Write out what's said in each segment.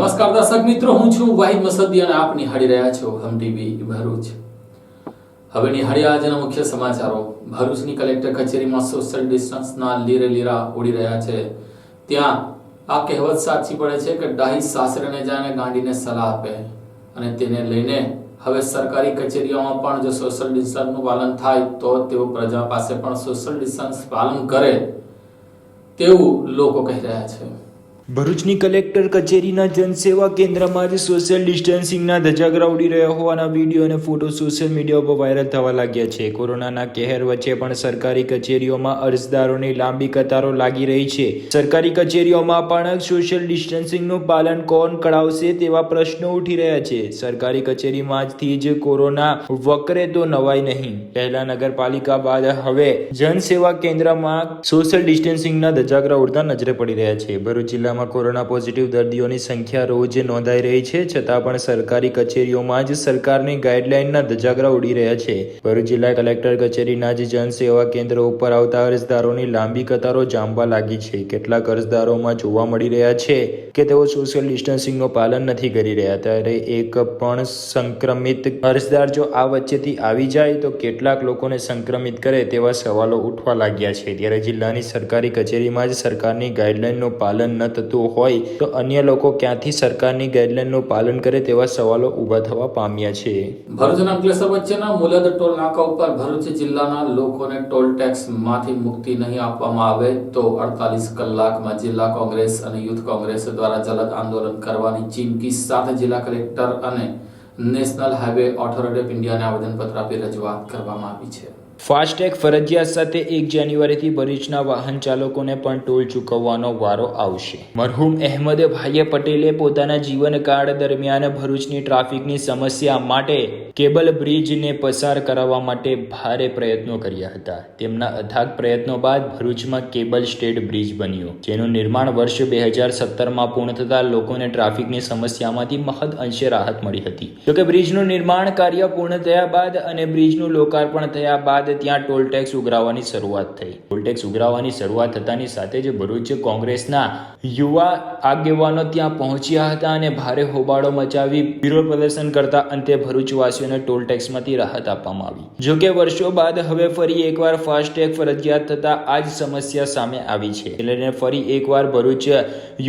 નમસ્કાર દર્શક મિત્રો, હું છું વાહિદ મસદી અને આપ નિહાળી રહ્યા છો હમ ટીવી ભરૂચ. હવે નિહાળીએ આજના મુખ્ય સમાચારો. ભરૂચની કલેક્ટર કચેરીમાં સોશિયલ ડિસ્ટન્સના લીરા ઉડી રહ્યા છે. ત્યાં આ કહેવત સાચી પડે છે કે ડાહી સાસરેને જાય અને ગાંડીને સલાહ આપે, અને તેને લઈને હવે સરકારી કચેરીઓમાં પણ જો સોશિયલ ડિસ્ટન્સનું પાલન થાય તો તેઓ પ્રજા પાસે પણ સોશિયલ ડિસ્ટન્સ પાલન કરે તેવું લોકો કહી રહ્યા છે. ભરૂચની કલેક્ટર કચેરીના જનસેવા કેન્દ્રમાં જ સોશિયલ ડિસ્ટન્સિંગના ધજાગરા ઉડી રહ્યા હોવાના વિડીયો અને ફોટો સોશિયલ મીડિયા ઉપર વાયરલ થવા લાગ્યા છે. કોરોનાના કહેર વચ્ચે પણ સરકારી કચેરીઓમાં અરજદારોની લાંબી કતારો લાગી રહી છે. સરકારી કચેરીઓમાં પણ સોશિયલ ડિસ્ટન્સિંગનું પાલન કોણ કરાવશે તેવા પ્રશ્નો ઉઠી રહ્યા છે. સરકારી કચેરીમાં આજથી જ કોરોના વકરે તો નવાઈ નહીં. પહેલા નગરપાલિકા બાદ હવે જનસેવા કેન્દ્રમાં સોશિયલ ડિસ્ટન્સિંગના ધજાગરા ઉડતા નજરે પડી રહ્યા છે. ભરૂચ જિલ્લામાં કોરોના પોઝિટિવ દર્દીઓની સંખ્યા રોજ નોંધાઈ રહી છે, છતાં પણ સરકારી કચેરીઓમાં જ સરકારની ગાઈડલાઈનના ધજાગરા ઉડી રહ્યા છે. ભરૂચ જિલ્લા કલેક્ટર કચેરીના જ જનસેવા કેન્દ્ર ઉપર આવતા અરજદારોની લાંબી કતારો જામવા લાગી છે. કેટલાક અરજદારોમાં જોવા મળી રહ્યા છે કે તેઓ સોશિયલ ડિસ્ટન્સિંગનું પાલન નથી કરી રહ્યા, ત્યારે એક પણ સંક્રમિત અરજદાર જો આ વચ્ચેથી આવી જાય તો કેટલાક લોકોને સંક્રમિત કરે તેવા સવાલો ઉઠવા લાગ્યા છે. ત્યારે જિલ્લાની સરકારી કચેરીમાં જ સરકારની ગાઈડલાઈનનું પાલન ન થતું હોય તો અન્ય લોકો ક્યાંથી સરકારની ગાઈડલાઈનનું પાલન કરે તેવા સવાલો ઊભા થવા પામ્યા છે. ભરૂચના અંકલેશ્વર વચ્ચેના મુલદ ટોલ નાકા ઉપર ભરૂચ જિલ્લાના લોકોને ટોલ ટેક્સ માંથી મુક્તિ નહીં આપવામાં આવે તો 48 કલાકમાં જિલ્લા કોંગ્રેસ અને યુથ કોંગ્રેસ દ્વારા જલદ આંદોલન કરવાની ચીમકી સાથે જિલ્લા કલેક્ટર અને નેશનલ હાઈવે ઓથોરિટી ઓફ ઇન્ડિયાને આવેદનપત્ર આપી રજૂઆત કરવામાં આવી છે. ફાસ્ટેગ ફરજિયાત સાથે 1 જાન્યુઆરીથી ભરૂચના વાહન ચાલકોને પણ ટોલ ચૂકવવાનો વારો આવશે. મરહુમ અહેમદભાઈ પટેલે પોતાના જીવનકાળ દરમિયાન ભરૂચની ટ્રાફિકની સમસ્યા માટે કેબલ બ્રિજને પસાર કરાવવા માટે ભારે પ્રયત્નો કર્યા હતા. તેમના અથાગ પ્રયત્નો બાદ ભરૂચમાં કેબલ સ્ટેડ બ્રિજ બન્યો, જેનું નિર્માણ વર્ષ 2017માં પૂર્ણ થતાં લોકોને ટ્રાફિકની સમસ્યામાંથી મહદ અંશે રાહત મળી હતી. જોકે બ્રિજનું નિર્માણ કાર્ય પૂર્ણ થયા બાદ અને બ્રિજનું લોકાર્પણ થયા બાદ ત્યાં ટોલ ટેક્સ ઉઘરાવવાની શરૂઆત થઈ. ટોલ ટેક્સ ઉઘરાવવાની શરૂઆત થતાની સાથે જ ભરૂચ કોંગ્રેસના યુવા આગેવાનો ત્યાં પહોંચ્યા હતા અને ભારે હોબાળો મચાવી વિરોધ પ્રદર્શન કરતા અંતે ભરૂચવાસીઓને ટોલ ટેક્સમાંથી રાહત આપવામાં આવી. જોકે વર્ષો બાદ હવે ફરી એકવાર ફાસ્ટેગ ફરજિયાત થતા આ જ સમસ્યા સામે આવી છે, એટલે ફરી એકવાર ભરૂચ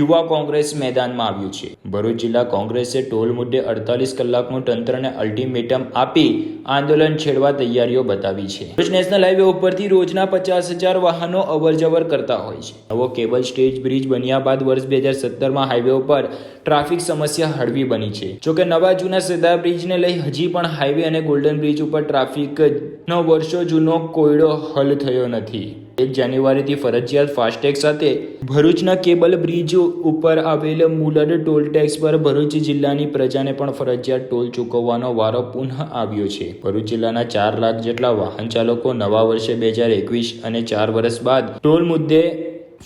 યુવા કોંગ્રેસ મેદાનમાં આવ્યું છે. ભરૂચ જિલ્લા કોંગ્રેસે ટોલ મુદ્દે 48 કલાકનું તંત્રને અલ્ટિમેટમ આપી આંદોલન છેડવા તૈયારીઓ બતાવી છે. ભરૂચ નેશનલ હાઈવે ઉપરથી રોજના 50,000 વાહનો અવરજવર કરતા હોય છે. નવો કેબલ સ્ટેજ બ્રિજ બન્યા બાદ વર્ષ 2017માં હાઈવે ઉપર ટ્રાફિક સમસ્યા હળવી બની છે. જોકે નવા જૂના સીધા બ્રિજને લઈ હજી પણ હાઈવે અને ગોલ્ડન બ્રિજ ઉપર ટ્રાફિકનો વર્ષો જૂનો કોયડો હલ થયો નથી. 1 જાન્યુઆરીથી ફરજિયાત ફાસ્ટેગ સાથે ભરૂચના કેબલ બ્રિજ ઉપર આવેલ મુલદ ટોલ ટેક્સ પર ભરૂચ જિલ્લાની પ્રજાને પણ ફરજિયાત ટોલ ચૂકવવાનો વારો પુનઃ આવ્યો છે. ભરૂચ જિલ્લાના 4 લાખ જેટલા વાહન ચાલકો નવા વર્ષે 2021 અને 4 વર્ષ બાદ ટોલ મુદ્દે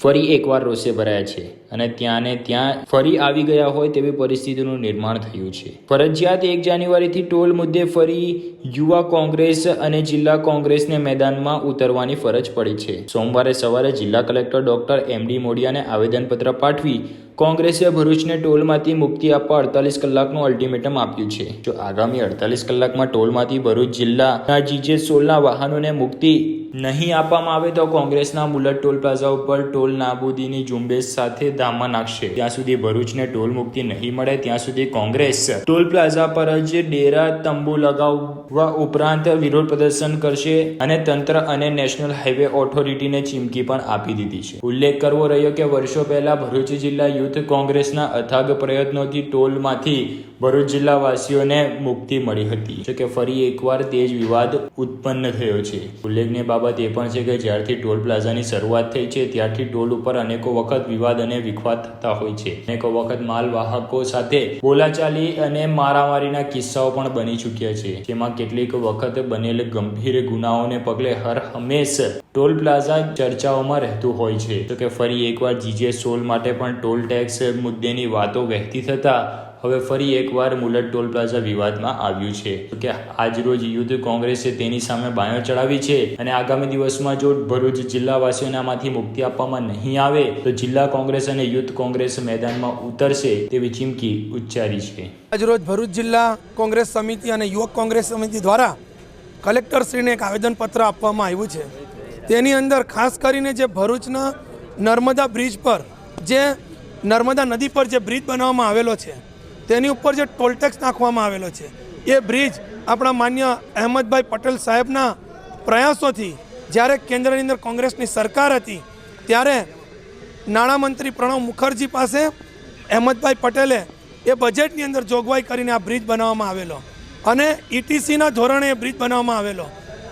ફરી એકવાર રોષે ભરાયા છે અને ત્યાં ફરી આવી ગયા હોય તેવી પરિસ્થિતિનું નિર્માણ થયું છે. ફરજિયાત 1 જાન્યુઆરીથી ટોલ મુદ્દે ફરી યુવા કોંગ્રેસ અને જિલ્લા કોંગ્રેસને મેદાનમાં ઉતરવાની ફરજ પડી છે. સોમવારે સવારે જિલ્લા કલેક્ટર ડોક્ટર MD મોડિયાને આવેદનપત્ર પાઠવી કોંગ્રેસે ભરૂચને ટોલમાંથી મુક્તિ આપવા 48 કલાકનું અલ્ટિમેટમ આપ્યું છે. જો આગામી 48 કલાકમાં ટોલમાંથી ભરૂચ જિલ્લાના GJ16ના વાહનોને મુક્તિ નહીં આપવામાં આવે તો કોંગ્રેસના મુલદ ટોલ પ્લાઝા ઉપર ટોલ નાબૂદીની ઝુંબેશ સાથે ધામમાં નાખશે. ત્યાં સુધી ભરૂચને ટોલ મુક્તિ નહીં મળે ત્યાં સુધી કોંગ્રેસ ટોલ પ્લાઝા પર જ ડેરા તંબુ લગાવવા ઉપરાંત વિરોધ પ્રદર્શન કરશે અને તંત્ર અને નેશનલ હાઈવે ઓથોરિટીને ચીમકી પણ આપી દીધી છે. ઉલ્લેખ કરવો રહ્યો કે વર્ષો પહેલા ભરૂચ જિલ્લા યુથ કોંગ્રેસના અથાગ પ્રયત્નોથી ટોલમાંથી ભરૂચ જિલ્લાવાસીઓને મુક્તિ મળી હતી. જોકે ફરી એકવાર તે જ વિવાદ ઉત્પન્ન થયો છે. ઉલ્લેખનીય બાબત એ પણ છે કે જ્યારથી ટોલ પ્લાઝાની શરૂઆત થઈ છે ત્યારથી ટોલ ઉપર અનેકો વખત વિવાદ અને વિખવાદ થતા હોય છે. અનેકો વખત માલવાહકો સાથે બોલાચાલી અને મારામારીના કિસ્સાઓ પણ બની ચૂક્યા છે, જેમાં કેટલીક વખત બનેલ ગંભીર ગુનાઓને પગલે હર હંમેશ ટોલ પ્લાઝા ચર્ચાઓમાં રહેતું હોય છે. તો કે ફરી એકવાર જીજે સોલ માટે પણ ટોલ ટેક્સ મુદ્દેની વાતો વહેતી થતા હવે ફરી એકવાર મુલત ટોલ પ્લાઝા વિવાદમાં આવ્યું છે. તો કે આજરોજ યુથ કોંગ્રેસે તેની સામે બાયો ચડાવી છે અને આગામી દિવસમાં જો ભરૂચ જિલ્લાવાસીઓને આમાંથી મુક્તિ આપવામાં નહીં આવે તો જિલ્લા કોંગ્રેસ અને યુથ કોંગ્રેસ મેદાનમાં ઉતરશે તેવી ચીમકી ઉચ્ચારી છે. આજરોજ ભરૂચ જિલ્લા કોંગ્રેસ સમિતિ અને યુવક કોંગ્રેસ સમિતિ દ્વારા કલેક્ટરશ્રીને એક આવેદનપત્ર આપવામાં આવ્યું છે. તેની અંદર ખાસ કરીને જે ભરૂચના નર્મદા બ્રિજ પર જે નર્મદા નદી પર જે બ્રિજ બનાવવામાં આવેલો છે તેની ઉપર જે ટોલ ટેક્સ નાખવામાં આવેલો છે એ બ્રિજ આપણા માન્ય અહેમદભાઈ પટેલ સાહેબના પ્રયાસોથી જ્યારે કેન્દ્રની અંદર કોંગ્રેસની સરકાર હતી ત્યારે નાણામંત્રી પ્રણવ મુખર્જી પાસે અહેમદભાઈ પટેલે એ બજેટની અંદર જોગવાઈ કરીને આ બ્રિજ બનાવવામાં આવેલો અને ETCના ધોરણે એ બ્રિજ બનાવવામાં આવેલો,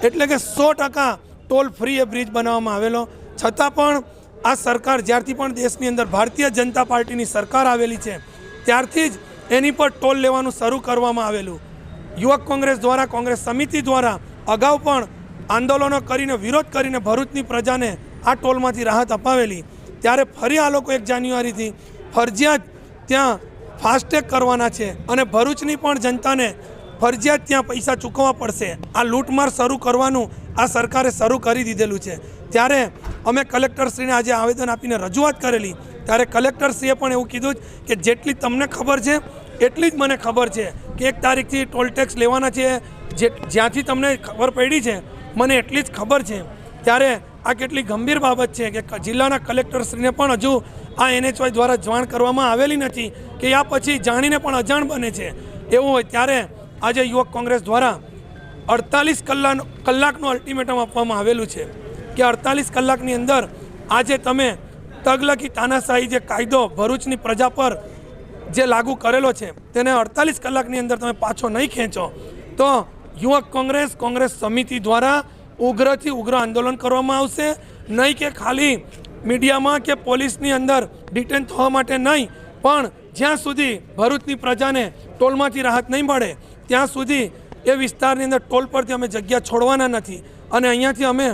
એટલે કે 100% ટોલ ફ્રી એ બ્રિજ બનાવવામાં આવેલો. છતાં પણ આ સરકાર જ્યારથી પણ દેશની અંદર ભારતીય જનતા પાર્ટીની સરકાર આવેલી છે ત્યારથી જ એની પર ટોલ લેવાનું શરૂ કરવામાં આવેલું. યુવક કોંગ્રેસ દ્વારા, કોંગ્રેસ સમિતિ દ્વારા અગાઉ પણ આંદોલનો કરીને વિરોધ કરીને ભરૂચની પ્રજાને આ ટોલમાંથી રાહત અપાવેલી. ત્યારે ફરી આ લોકો 1 જાન્યુઆરીથી ફરજિયાત ત્યાં ફાસ્ટેગ કરવાના છે અને ભરૂચની પણ જનતાને ફરજિયાત ત્યાં પૈસા ચૂકવવા પડશે. આ લૂંટમાર શરૂ કરવાનું આ સરકારે શરૂ કરી દીધેલું છે. ત્યારે અમે કલેક્ટરશ્રીને આજે આવેદન આપીને રજૂઆત કરેલી ત્યારે કલેક્ટરશ્રીએ પણ એવું કીધું કે જેટલી તમને ખબર છે એટલી જ મને ખબર છે કે 1 તારીખથી ટોલ ટેક્સ લેવાના છે, જ્યાંથી તમને ખબર પડી છે મને એટલી જ ખબર છે. ત્યારે આ કેટલી ગંભીર બાબત છે કે જિલ્લાના કલેક્ટરશ્રીને પણ હજુ આ NHY દ્વારા જાણ કરવામાં આવેલી નથી કે આ પછી જાણીને પણ અજાણ બને છે. એવું હોય ત્યારે આજે યુવક કોંગ્રેસ દ્વારા 48 કલાકનું અલ્ટિમેટમ આપવામાં આવેલું છે કે 48 કલાકની અંદર આજે તમે તગલકી તાનાશાહી જે કાયદો ભરૂચની પ્રજા પર જે લાગુ કરેલો છે તેને 48 કલાકની અંદર તમે પાછો નહીં ખેંચો તો યુવક કોંગ્રેસ, કોંગ્રેસ સમિતિ દ્વારા ઉગ્રથી ઉગ્ર આંદોલન કરવામાં આવશે. નહીં કે ખાલી મીડિયામાં કે પોલીસની અંદર ડિટેન થવા માટે નહીં, પણ જ્યાં સુધી ભરૂચની પ્રજાને ટોલમાંથી રાહત નહીં મળે ત્યાં સુધી એ વિસ્તારની અંદર ટોલ પરથી અમે જગ્યા છોડવાના નથી અને અહીંયાથી અમે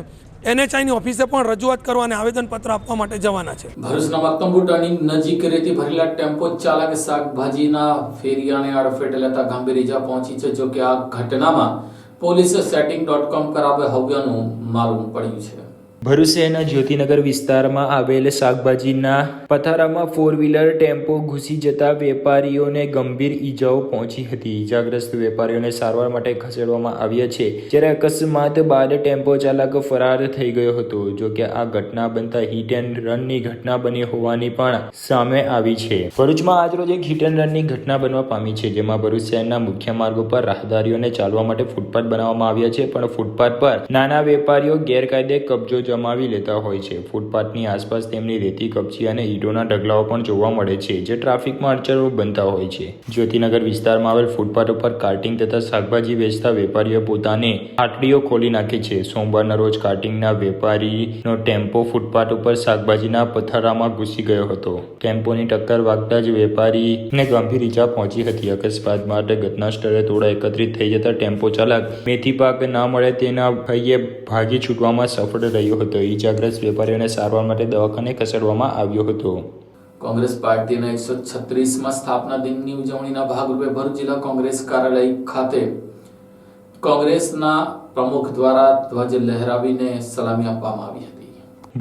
NHIની ઓફિસે પણ રજૂઆત કરવા અને આવેદનપત્ર આપવા માટે જવાના છે. ભરૂચના મક્તમપુર ટર્નિંગ નજીક રેતી ભરેલા ટેમ્પો ચાલકે શાકભાજીના ફેરિયાને અડફેટે લેતા ગંભીર ઈજા પહોંચી છે. જો કે આ ઘટનામાં પોલીસે setting.com કરાવે હોવાનું માલુમ પડ્યું છે. ભરૂચ શહેરના જ્યોતિનગર વિસ્તારમાં આવેલ શાકભાજીના પથારામાં 4-વ્હીલર ટેમ્પો ઘૂસી જતા વેપારીઓને ગંભીર ઈજાઓ પહોંચી હતી. ઈજાગ્રસ્ત વેપારીઓને સારવાર માટે ખસેડવામાં આવ્યા છે, જ્યારે અકસ્માત બાદ ટેમ્પો ચાલક ફરાર થઈ ગયો હતો. જો કે આ ઘટના બનતા હિટ એન્ડ રનની ઘટના બની હોવાની પણ સામે આવી છે. ભરૂચમાં આજરોજ એક હિટ એન્ડ રનની ઘટના બનવા પામી છે, જેમાં ભરૂચ શહેરના મુખ્ય માર્ગો પર રાહદારીઓને ચાલવા માટે ફૂટપાથ બનાવવામાં આવ્યા છે, પણ ફૂટપાથ પર નાના વેપારીઓ ગેરકાયદે કબજો જમાવી લેતા હોય છે. ફૂટપાથની આસપાસ તેમની રેતી કપચી અને ઈંટોના ઢગલાઓ પણ જોવા મળે છે, જે ટ્રાફિકમાં અડચણો બનતા હોય છે. જ્યોતિનગર વિસ્તારમાં આવેલ ફૂટપાથ ઉપર કાર્ટિંગ તથા શાકભાજી વેચતા વેપારીઓ પોતાની આટડીઓ ખોલી નાખે છે. સોમવારના રોજ કાર્ટિંગના વેપારીનો ટેમ્પો ફૂટપાથ ઉપર શાકભાજીના પથારામાં ઘૂસી ગયો હતો. ટેમ્પોની ટક્કર વાગતા જ વેપારીને ગંભીર ઈજા પહોંચી હતી. અકસ્માત બાદ ઘટના સ્થળે ટોળા એકત્રિત થઈ જતા ટેમ્પો ચાલક મેથી પાક ના મળે તેના ભયે ભાગી છૂટવામાં સફળ રહ્યો હતો. ઈજાગ્રસ્ત વેપારીઓને સારવાર માટે દવાખાને ખસેડવામાં આવ્યો હતો. કોંગ્રેસ પાર્ટીના 136મા સ્થાપના દિનની ઉજવણીના ભાગરૂપે ભરૂચ જિલ્લા કોંગ્રેસ કાર્યાલય ખાતે કોંગ્રેસના પ્રમુખ દ્વારા ધ્વજ લહેરાવીને સલામી આપવામાં આવી હતી.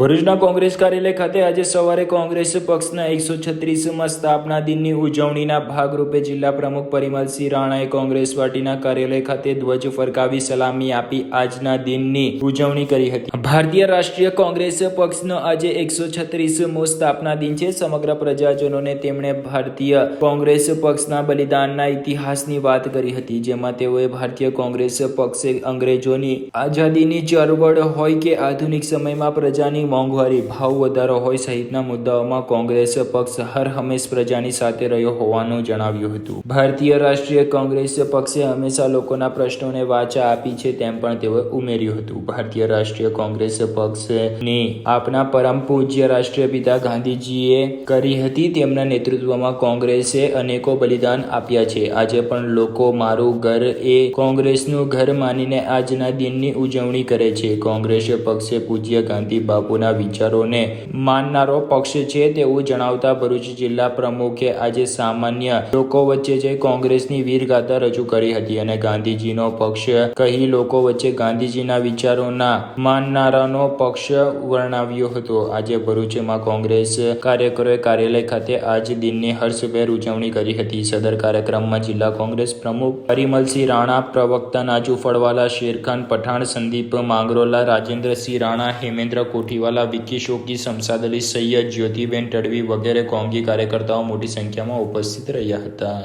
ભરૂચના કોંગ્રેસ કાર્યાલય ખાતે આજે સવારે કોંગ્રેસ પક્ષના 136મા સ્થાપના દિનની ઉજવણીના ભાગરૂપે જિલ્લા પ્રમુખ પરિમલસિંહ રાણાએ કોંગ્રેસ પાર્ટીના કાર્યાલય ખાતે ધ્વજ ફરકાવી સલામી આપી આજના દિનની ઉજવણી કરી હતી. ભારતીય રાષ્ટ્રીય કોંગ્રેસ પક્ષનો આજે 136મો સ્થાપના દિન છે. સમગ્ર પ્રજાજનોને તેમણે ભારતીય કોંગ્રેસ પક્ષના બલિદાનના ઇતિહાસની વાત કરી હતી, જેમાં તેઓએ ભારતીય કોંગ્રેસ પક્ષે અંગ્રેજોની આઝાદીની ચળવળ હોય કે આધુનિક સમયમાં પ્રજાની ખોરાકની મોંઘવારી, ભાવ વધારો હોય સહિતના મુદ્દાઓમાં કોંગ્રેસ પક્ષ હર હંમેશ પ્રજાની સાથે રહ્યો હોવાનું જણાવ્યું હતું. ભારતીય રાષ્ટ્રીય કોંગ્રેસ પક્ષે હંમેશા લોકોના પ્રશ્નોને વાચા આપી છે તેમ પણ તેઓએ ઉમેર્યું હતું. ભારતીય રાષ્ટ્રીય કોંગ્રેસ પક્ષની આપના પરમ પૂજ્ય રાષ્ટ્રીય પિતા ગાંધીજીએ કરી હતી. તેમના નેતૃત્વમાં કોંગ્રેસે અનેકો બલિદાન આપ્યા છે. આજે પણ લોકો મારું ઘર એ કોંગ્રેસનું ઘર માનીને આજના દિનની ઉજવણી કરે છે. કોંગ્રેસ પક્ષે પૂજ્ય ગાંધી બાપુના વિચારોને માનનારો પક્ષ છે તેવું જણાવતા ભરૂચ જિલ્લા પ્રમુખે આજે સામાન્ય લોકો વચ્ચે જઈ કોંગ્રેસની વીરગાથા રજૂ કરી હતી અને ગાંધીજીનો પક્ષ કહી લોકો વચ્ચે ગાંધીજીના વિચારોના માનનારાનો પક્ષ વર્ણવ્યો હતો. આજે ભરૂચમાં કોંગ્રેસ કાર્યકરોએ કાર્યાલય ખાતે આજ દિનની હર્ષભેર ઉજવણી કરી હતી. સદર કાર્યક્રમમાં જિલ્લા કોંગ્રેસ પ્રમુખ પરિમલસિંહ રાણા, પ્રવક્તા નાજુ ફળવાલા, શેરખાન પઠાણ, સંદીપ માંગરોલા, રાજેન્દ્રસિંહ રાણા, હેમેન્દ્ર કોઠીવાલા, વિકી શોકી, શમશાદ અલી સૈયદ, જ્યોતિબેન તડવી વગેરે કોંગી કાર્યકર્તાઓ મોટી સંખ્યામાં ઉપસ્થિત રહ્યા હતા.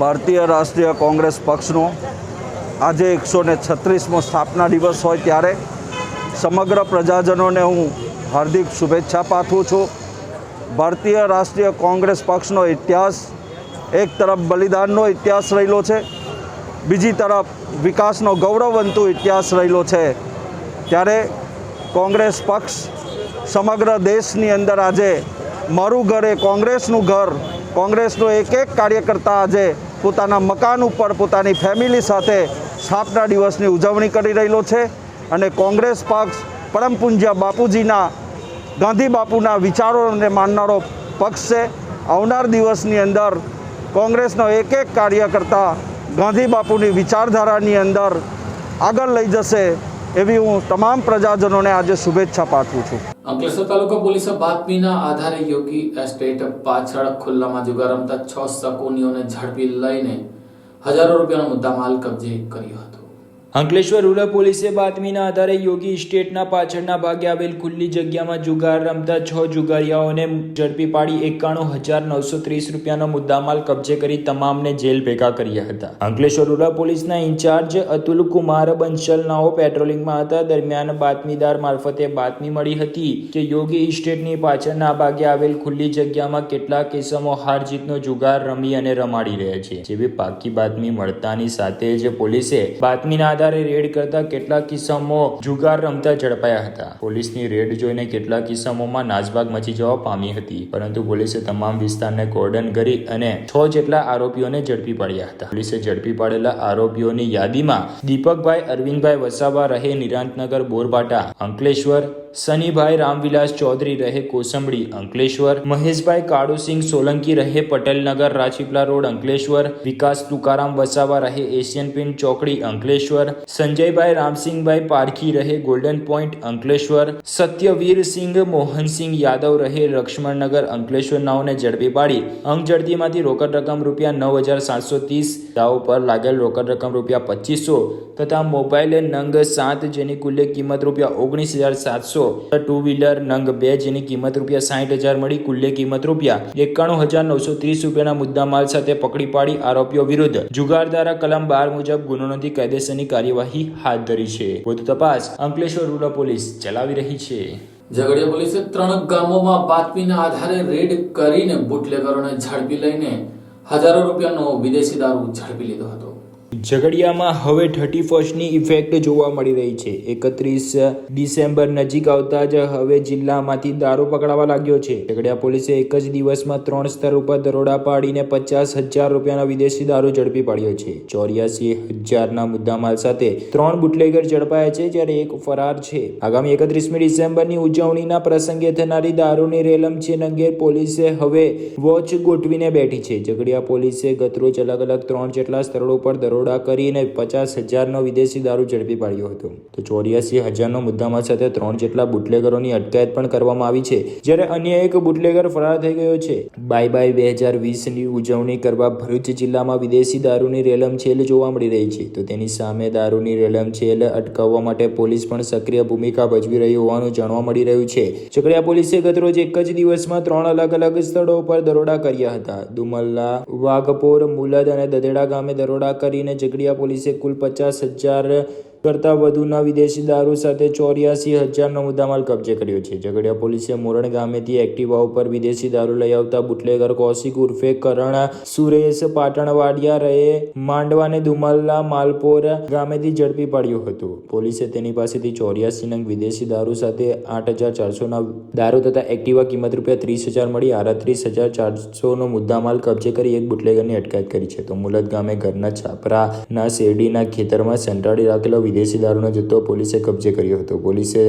ભારતીય રાષ્ટ્રીય કોંગ્રેસ પક્ષનો આજે 136મો સ્થાપના દિવસ હોય ત્યારે સમગ્ર પ્રજાજનોને હું હાર્દિક શુભેચ્છા પાઠવું છું. ભારતીય રાષ્ટ્રીય કોંગ્રેસ પક્ષનો ઇતિહાસ એક તરફ બલિદાનનો ઇતિહાસ રહેલો છે, બીજી તરફ વિકાસનો ગૌરવવંતુ ઇતિહાસ રહેલો છે. ત્યારે કોંગ્રેસ પક્ષ સમગ્ર દેશની અંદર આજે મારું ઘર એ કોંગ્રેસનું ઘર, કોંગ્રેસનો એક એક કાર્યકર્તા આજે પોતાના મકાન ઉપર પોતાની ફેમિલી સાથે સ્થાપના દિવસની ઉજવણી કરી રહેલો છે અને કોંગ્રેસ પક્ષ પરમ પૂજ્ય બાપુજીના, ગાંધી બાપુના વિચારોને માનનારો પક્ષ છે. આવનાર દિવસની અંદર કોંગ્રેસનો એક એક કાર્યકર્તા ગાંધી બાપુની વિચારધારાની અંદર આગળ લઈ જશે એવી હું તમામ પ્રજાજનોને આજે શુભેચ્છા પાઠવું છું. અંકલેશ્વર તાલુકા પોલીસે બાતમીના આધારે યોગી એસ્ટેટ પાછળ ખુલ્લામાં જુગાર રમતા 6 શકોનીઓને ઝડપી લઈને હજારો રૂપિયાનો મુદ્દામાલ કબજે કર્યો હતો. અંકલેશ્વર રૂરલ પોલીસે બાતમીના આધારે યોગી ઇસ્ટેટના પાછળના ભાગે આવેલ ખુલ્લી જગ્યામાં જુગાર રમતા 6 જુગારીયાઓને ઝડપી પાડી 91,930 રૂપિયાનો મુદ્દામાલ કબજે કરી તમામને જેલ ભેગા કર્યા હતા. અંકલેશ્વર રૂરલ પોલીસના ઇન્ચાર્જ અતુલ કુમાર બંસલનાઓ પેટ્રોલિંગમાં હતા. દરમિયાન બાતમીદાર મારફતે બાતમી મળી હતી કે યોગી ઇસ્ટેટની પાછળના ભાગે આવેલ ખુલ્લી જગ્યામાં કેટલાક કિસ્સામો હાર જીતનો જુગાર રમી અને રમાડી રહ્યા છે. જેવી પાકી બાતમી મળતાની સાથે જ પોલીસે બાતમીના રેડ કરતા કેટલાક કિસ્સામો જુગાર રમતા ઝડપાયા હતા. પોલીસની રેડ જોઈને કેટલાક કિસ્સામોમાં નાસભાગ મચી જવા પામી હતી, પરંતુ પોલીસે તમામ વિસ્તારને કોર્ડન કરી અને 6 જેટલા આરોપીઓને ઝડપી પાડ્યા હતા. પોલીસે ઝડપી પાડેલા આરોપીઓની યાદીમાં દીપકભાઈ અરવિંદભાઈ વસાવા રહે નિરાંતનગર બોરબાટા અંકલેશ્વર, સનીભાઈ રામવિલાસ ચૌધરી રહે કોસંબડી અંકલેશ્વર, મહેશભાઈ કાળુસિંહ સોલંકી રહે પટેલનગર રાજપીપળા રોડ અંકલેશ્વર, વિકાસ તુકારામ વસાવા રહે એશિયન પિન ચોકડી અંકલેશ્વર, સંજયભાઈ રામસિંહભાઈ પારખી રહે ગોલ્ડન પોઈન્ટ અંકલેશ્વર, સત્યવીરસિંહ મોહનસિંહ યાદવ રહે લક્ષ્મણનગર અંકલેશ્વર નાઓને ઝડપી પાડી અંક ઝડતીમાંથી રોકડ રકમ રૂપિયા 9,730, દાવ પર લાગેલ રોકડ રકમ રૂપિયા 2,500 તથા મોબાઈલ નંગ 7 જેની કુલ કિંમત રૂપિયા 19,700, ટુ વ્હીલર નંગ 2 જેની કિંમત રૂપિયા 60,000 મળી કુલ્લે કિંમત રૂપિયા 91,930 રૂપિયાના મુદ્દામાલ સાથે પકડી પાડી આરોપીઓ વિરુદ્ધ જુગાર ધારા કલમ 12 મુજબ ગુનો નોંધી કાયદેસરની કાર્યવાહી હાથ ધરી છે. વધુ તપાસ અંકલેશ્વર રૂરલ પોલીસ ચલાવી રહી છે. ઝઘડિયા પોલીસે 3 ગામોમાં બાતમીના આધારે રેડ કરીને બુટલેગરોને ઝડપી લઈને હજારો રૂપિયાનો વિદેશી દારૂ ઝડપી લીધો હતો. ઝઘડિયામાં હવે 31ની ઇફેક્ટ જોવા મળી રહી છે. 31 ડિસેમ્બર નજીક આવતા જ હવે જિલ્લામાંથી દારૂ પકડાવા લાગ્યો છે. ઝઘડિયા પોલીસે એક જ દિવસમાં 3 સ્તર ઉપર દરોડા પાડીને 50,000 રૂપિયાનો વિદેશી દારૂ ઝડપી પાડ્યો છે. 84,000ના મુદ્દામાલ સાથે 3 બુટલેગર ઝડપાયા છે, જ્યારે એક ફરાર છે. આગામી 31મી ડિસેમ્બરની ઉજવણીના પ્રસંગે થનારી દારૂની રેલમછેલ અંગે પોલીસે હવે વોચ ગોઠવીને બેઠી છે. ઝઘડિયા પોલીસે ગતરોજ અલગ અલગ 3 જેટલા સ્થળો પર દરોડા કરીને 50,000નો વિદેશી દારૂ ઝડપી પાડ્યો હતો. તો 84,000નો મુદ્દામાલ સાથે 3 જેટલા બુટલેગરોની અટકાયત પણ કરવામાં આવી છે, જ્યારે અન્ય એક બુટલેગર ફરાર થઈ ગયો છે. બાય બાય 2020ની ઉજવણી કરવા ભરૂચ જિલ્લામાં વિદેશી દારૂની રેલમછેલ જોવા મળી રહી છે. તો તેની સામે દારૂની રેલમછેલ અટકાવવા માટે પોલીસ પણ સક્રિય ભૂમિકા ભજવી રહી હોવાનું જાણવા મળી રહ્યું છે. ઝઘડિયા પોલીસે ગતરોજ એક જ દિવસમાં 3 અલગ અલગ સ્થળો પર દરોડા કર્યા હતા. દુમલ્લા, વાઘપોર, મુલદ અને દદેડા ગામે દરોડા કરીને ઝઘડિયા પોલીસે કુલ 50,000 કરતાં વધુના વિદેશી દારૂ સાથે 84,000નો મુદ્દામાલ કબજે કર્યો છે. ઝઘડિયા પોલીસે મોરણ ગામેથી એક્ટિવા ઉપર વિદેશી દારૂ લઈ આવતા બુટલેગર કૌશિક ઉર્ફે કરણ સુરેશ પાટણવાડિયા રહે માંડવાને દુમલ્લા માલપોર ગામેથી ઝડપી પાડ્યો હતો. પોલીસે તેની પાસેથી 84 નંગ વિદેશી દારૂ સાથે 8,400ના દારૂ તથા એક્ટિવા કિંમત ₹30,000 મળી 38,400નો મુદ્દામાલ કબજે કરી એક બુટલેગરની અટકાયત કરી છે. તો મુલદ ગામે ઘરના છાપરાના શેરડીના ખેતરમાં સંતાડી રાખેલો વિદેશી દારૂનો જથ્થો પોલીસે કબજે કર્યો હતો. પોલીસે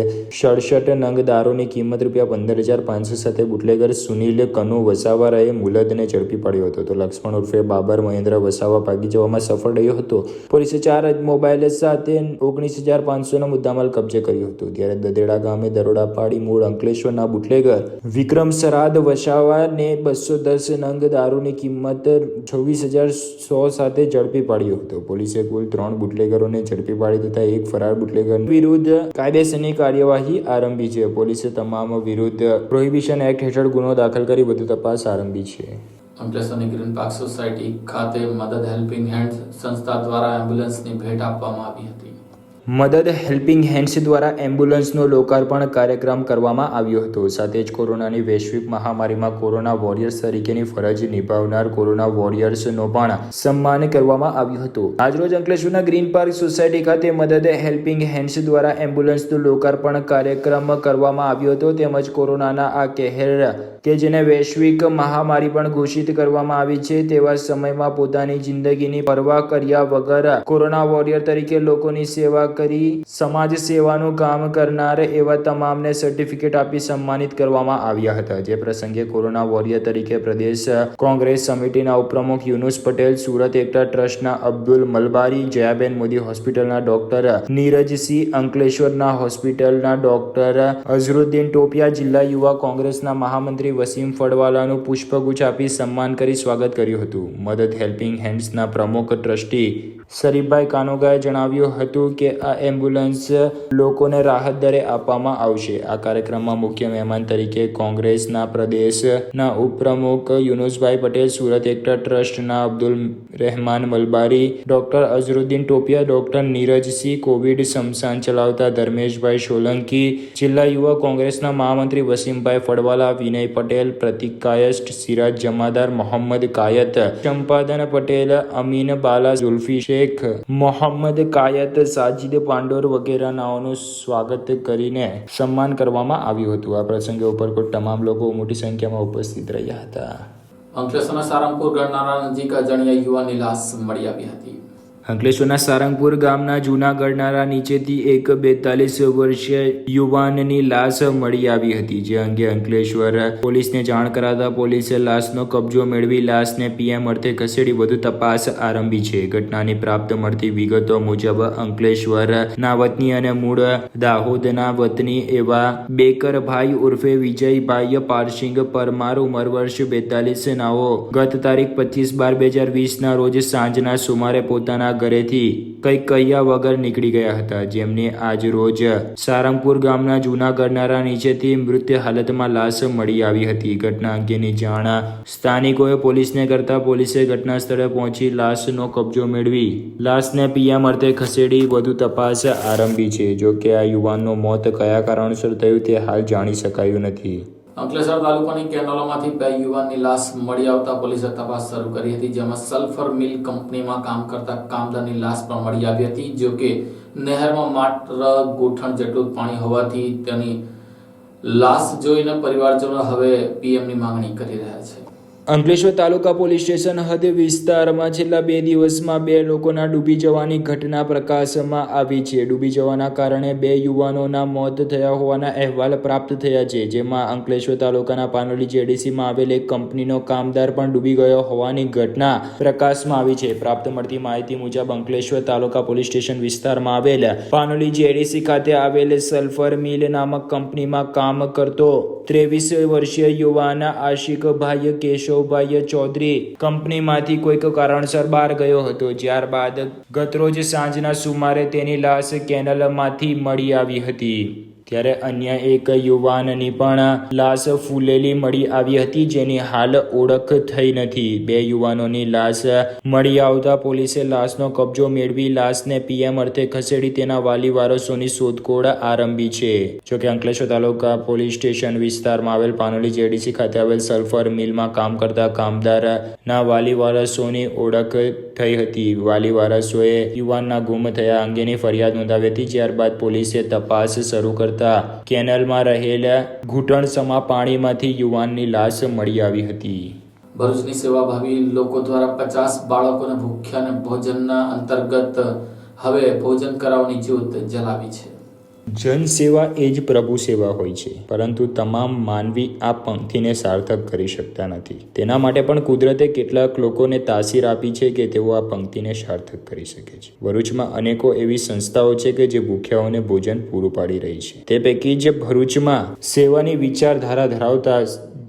67 નંગ દારૂની કિંમત ₹15,500 સાથે બુટલેગર સુનિલ કનુ વસાવા રહે મુલદને ઝડપી પાડ્યો હતો. તો લક્ષ્મણ ઉર્ફે બાબર મહેન્દ્ર વસાવા ભાગી જવામાં સફળ રહ્યો હતો. પોલીસે 4 મોબાઈલ સાથે 19,500નો મુદ્દામાલ કબજે કર્યો હતો. ત્યારે દદેડા ગામે દરોડા પાડી મૂળ અંકલેશ્વરના બુટલેગર વિક્રમ સરાદ વસાવાને 210 નંગ દારૂની કિંમત 26,100 સાથે ઝડપી પાડ્યો હતો. પોલીસે કુલ 3 બુટલેગરોને ઝડપી પાડી તથા એક ફરાર બુટલેગર વિરુદ્ધ કાયદેસરની કાર્યવાહી આરંભી છે. પોલીસે તમામ વિરુદ્ધ પ્રોહિબિશન એક્ટ હેઠળ ગુનો દાખલ કરી વધુ તપાસ આરંભી છે. અંકલેશ્વરની ગ્રીન પાર્ક સોસાયટી ખાતે મદદ હેલ્પિંગ હેન્ડ સંસ્થા દ્વારા એમ્બ્યુલન્સની ભેટ આપવામાં આવી હતી. મદદ હેલ્પિંગ હેન્ડ્સ દ્વારા એમ્બ્યુલન્સનો લોકાર્પણ કાર્યક્રમ કરવામાં આવ્યો હતો. સાથે જ કોરોનાની વૈશ્વિક મહામારીમાં કોરોના વોરિયર્સ તરીકેની ફરજ નિભાવનાર કોરોના વોરિયર્સનો પણ સન્માન કરવામાં આવ્યું હતું. આજરોજ અંકલેશ્વરના ગ્રીન પાર્ક સોસાયટી ખાતે મદદ હેલ્પિંગ હેન્ડ્સ દ્વારા એમ્બ્યુલન્સનું લોકાર્પણ કાર્યક્રમ કરવામાં આવ્યો હતો. તેમજ કોરોનાના આ કહેર કે જેને વૈશ્વિક મહામારી પણ ઘોષિત કરવામાં આવી છે તેવા સમયમાં પોતાની જિંદગીની પરવા કર્યા વગર કોરોના વોરિયર તરીકે લોકોની સેવા કરી સમાજ સેવાનું કામ કરનાર એવા તમામને સર્ટિફિકેટ આપી સન્માનિત કરવામાં આવ્યા હતા. જે પ્રસંગે કોરોના વોરિયર તરીકે પ્રદેશ કોંગ્રેસ સમિતિના ઉપપ્રમુખ યુનુસ પટેલ, સુરત એકતા ટ્રસ્ટના અબ્દુલ મલબારી, જયાબેન મોદી હોસ્પિટલના ડોક્ટર નીરજસિંહ, અંકલેશ્વરના હોસ્પિટલના ડોક્ટર અઝરુદ્દીન ટોપિયા, જિલ્લા યુવા કોંગ્રેસના મહામંત્રી વસીમ ફળવાલાનું પુષ્પગુચ્છ આપી સન્માન કરી સ્વાગત કર્યું હતું. મદદ હેલ્પિંગ હેન્ડ્સના પ્રમુખ ટ્રસ્ટી શરીફભાઈ કાનોગાએ જણાવ્યું હતું કે આ એમ્બ્યુલન્સ લોકોને રાહત દરે આપવામાં આવશે. આ કાર્યક્રમમાં મુખ્ય મહેમાન તરીકે કોંગ્રેસના પ્રદેશના ઉપપ્રમુખ યુનુસભાઈ પટેલ, સુરત એકતા ટ્રસ્ટના અબ્દુલ રહેમાન મલબારી, doctor Azharuddin ટોપિયા, doctor Neeraj Singh, Covid સ્મશાન ચલાવતા ધર્મેશભાઈ સોલંકી, જિલ્લા યુવા કોંગ્રેસના મહામંત્રી વસીમભાઈ ફળવાલા, વિનય પટેલ, પ્રતિક કાયસ્ટ, સિરાજ જમાદાર, મોહમ્મદ કાયત, ચંપાદન પટેલ, અમીન બાલા, ઝુલ્ફી શેખ, મોહમ્મદ કાયત, સાજિદ પાંડોર વગેરે નાઓનું સ્વાગત કરીને સન્માન કરવામાં આવ્યું હતું. આ પ્રસંગે ઉપરકોટ તમામ લોકો મોટી સંખ્યામાં ઉપસ્થિત રહ્યા હતા. અંકલેશ્વરના સારંગપુર ગણનારા નજીક અજાણ્યા યુવાનની લાશ મળી આવી હતી. અંકલેશ્વરના સારંગપુર ગામના જૂના ગરનારા નીચેથી એક 42 વર્ષીય યુવાનની લાશ મળી આવી હતી. જે અંગે અંકલેશ્વર પોલીસને જાણ કરાતા પોલીસે લાશનો કબજો મેળવી લાશને પીએમ અર્થે ખસેડી વધુ તપાસ આરંભી છે. ઘટનાની પ્રાપ્ત મળતી વિગતો મુજબ અંકલેશ્વરના વતની અને મૂળ દાહોદના વતની એવા બેકરભાઈ ઉર્ફે વિજયભાઈ પારસિંગ પરમાર, ઉંમર વર્ષ 42 નાઓ ગત તારીખ 25/12/2020ના રોજ સાંજના સુમારે પોતાના ઘરેથી કંઈક કહ્યા વગર નીકળી ગયા હતા. જેમની આજ રોજ સારંગપુર ગામના જૂના ગરનારા નીચેથી મૃત હાલતમાં લાશ મળી આવી હતી. ઘટના અંગેની જાણ સ્થાનિકોએ પોલીસને કરતા પોલીસે ઘટના સ્થળે પહોંચી લાશનો કબજો મેળવી લાશને પીએમ અર્થે ખસેડી વધુ તપાસ આરંભી છે. જો કે આ યુવાનનું મોત કયા કારણસર થયું તે હાલ જાણી શકાયું નથી. અંકલેશ્વર તાલુકાની કેનાલોમાંથી 2 યુવાનની લાશ મળી આવતા પોલીસે તપાસ શરૂ કરી હતી. જેમાં સલ્ફર મિલ કંપનીમાં કામ કરતા કામદારની લાશ પણ મળી આવી હતી. જો કે નહેરમાં માત્ર ગોઠણ જેટલું પાણી હોવાથી તેની લાશ જોઈને પરિવારજનો હવે પીએમની માંગણી કરી રહ્યા છે. અંકલેશ્વર તાલુકા પોલીસ સ્ટેશન હદ વિસ્તારમાં છેલ્લા 2 દિવસમાં 2 લોકોના ડૂબી જવાની ઘટના પ્રકાશમાં આવી છે. ડૂબી જવાના કારણે 2 યુવાનોના મોત થયા હોવાના અહેવાલ પ્રાપ્ત થયા છે. જેમાં અંકલેશ્વર તાલુકાના પાનોલી જેડીસીમાં આવેલ એક કંપનીનો કામદાર પણ ડૂબી ગયો હોવાની ઘટના પ્રકાશમાં આવી છે. પ્રાપ્ત મળતી માહિતી મુજબ અંકલેશ્વર તાલુકા પોલીસ સ્ટેશન વિસ્તારમાં આવેલ પાનોલી જેડીસી ખાતે આવેલ સલ્ફર મિલ નામક કંપનીમાં કામ કરતો 23 વર્ષીય યુવાન આશિકભાઈ કેશવભાઈ ચૌધરી કંપનીમાંથી કોઈક કારણસર બહાર ગયો હતો. ત્યારબાદ ગતરોજ સાંજના સુમારે તેની લાશ કેનલમાંથી મળી આવી હતી. ત્યારે અન્ય એક યુવાનની પણ લાશ ફૂલેલી મળી આવી હતી, જેની હાલ ઓળખ થઈ નથી. 2 યુવાનોની લાશ મળી આવતા પોલીસે લાશનો કબજો મેળવી લાશને પીએમ અર્થે ખસેડી તેના વાલી વારસોની શોધખોળ આરંભી છે. જોકે અંકલેશ્વર તાલુકા પોલીસ સ્ટેશન વિસ્તારમાં આવેલ પાનોલી જેડીસી ખાતે આવેલ સલ્ફર મિલમાં કામ કરતા કામદારના વાલી વારસોની ઓળખ થઈ હતી. વાલી વારસોએ યુવાનના ગુમ થયા અંગેની ફરિયાદ નોંધાવી હતી. ત્યારબાદ પોલીસે તપાસ શરૂ કરતા કેનલમાં રહેલા ઘૂંટણસમા પાણીમાંથી યુવાનની લાશ મળી આવી હતી. ભરૂચની સેવાભાવી લોકો દ્વારા 50 બાળકોને ભૂખ્યા અને ભોજનના અંતર્ગત હવે ભોજન કરાવવાની જ્યોત જલાવી છે. જનસેવા એ જ પ્રભુ સેવા હોય છે, પરંતુ તમામ માનવી આ પંક્તિને સાર્થક કરી શકતા નથી. તેના માટે પણ કુદરતે કેટલાક લોકોને તાસીર આપી છે કે તેઓ આ પંક્તિને સાર્થક કરી શકે છે. ભરૂચમાં અનેકો એવી સંસ્થાઓ છે કે જે ભૂખ્યાઓને ભોજન પૂરું પાડી રહી છે. તે પૈકી જે ભરૂચમાં સેવાની વિચારધારા ધરાવતા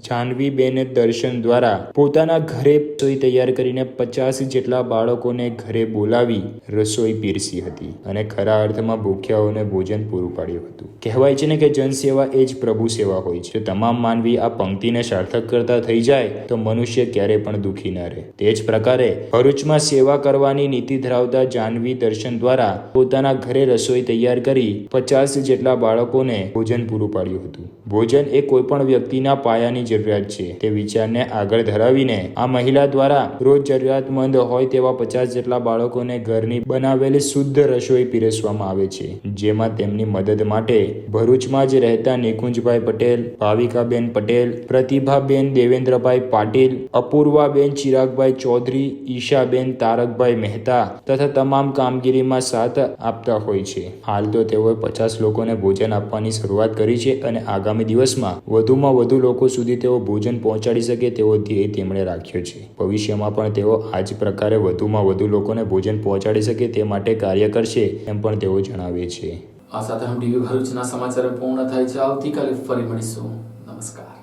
જાનવીબેન દર્શન દ્વારા પોતાના ઘરે રસોઈ તૈયાર કરીને 50 જેટલા બાળકોને ઘરે બોલાવી રસોઈ પીરસી હતી અને ખરા અર્થમાં ભૂખ્યાઓને ભોજન પૂરું પાડ્યું હતું. કહેવાય છે ને કે જનસેવા એ જ પ્રભુ સેવા હોય છે. જો તમામ માનવી આ પંક્તિને સાર્થક કરતા થઈ જાય તો મનુષ્ય ક્યારેય પણ દુઃખી ન રહે. તે જ પ્રકારે ભરૂચમાં સેવા કરવાની નીતિ ધરાવતા જાનવી દર્શન દ્વારા પોતાના ઘરે રસોઈ તૈયાર કરી 50 જેટલા બાળકોને ભોજન પૂરું પાડ્યું હતું. ભોજન એ કોઈ પણ વ્યક્તિના પાયાની જરૂરિયાત છે. તે વિચારને આગળ ધરાવીને આ મહિલા દ્વારા રોજ જરૂરિયાતમંદ હોય તેવા 50 જેટલા બાળકોને ઘરની બનાવેલી શુદ્ધ રસોઈ પીરસવામાં આવે છે. જેમાં તેમની મદદ માટે ભરૂચમાં જ રહેતા નિકુંજભાઈ પટેલ, ભાવિકાબેન પટેલ, પ્રતિભાબેન દેવેન્દ્રભાઈ પાટીલ, અપૂર્વાબેન ચિરાગભાઈ ચૌધરી, ઈશાબેન તારકભાઈ મહેતા તથા તમામ કામગીરીમાં સાથ આપતા હોય છે. હાલ તો તેઓએ 50 લોકોને ભોજન આપવાની શરૂઆત કરી છે અને આગામી દિવસમાં વધુમાં વધુ લોકો સુધી તેઓ ભોજન પહોંચાડી શકે તેવો ધ્યેય તેમણે રાખ્યો છે. ભવિષ્યમાં પણ તેઓ આ જ પ્રકારે વધુમાં વધુ લોકોને ભોજન પહોંચાડી શકે તે માટે કાર્ય કરશે એમ પણ તેઓ જણાવે છે. આ સાથે હમ ટીવી ભરૂચના સમાચાર પૂર્ણ થાય છે. આવતીકાલે ફરી મળીશું. નમસ્કાર.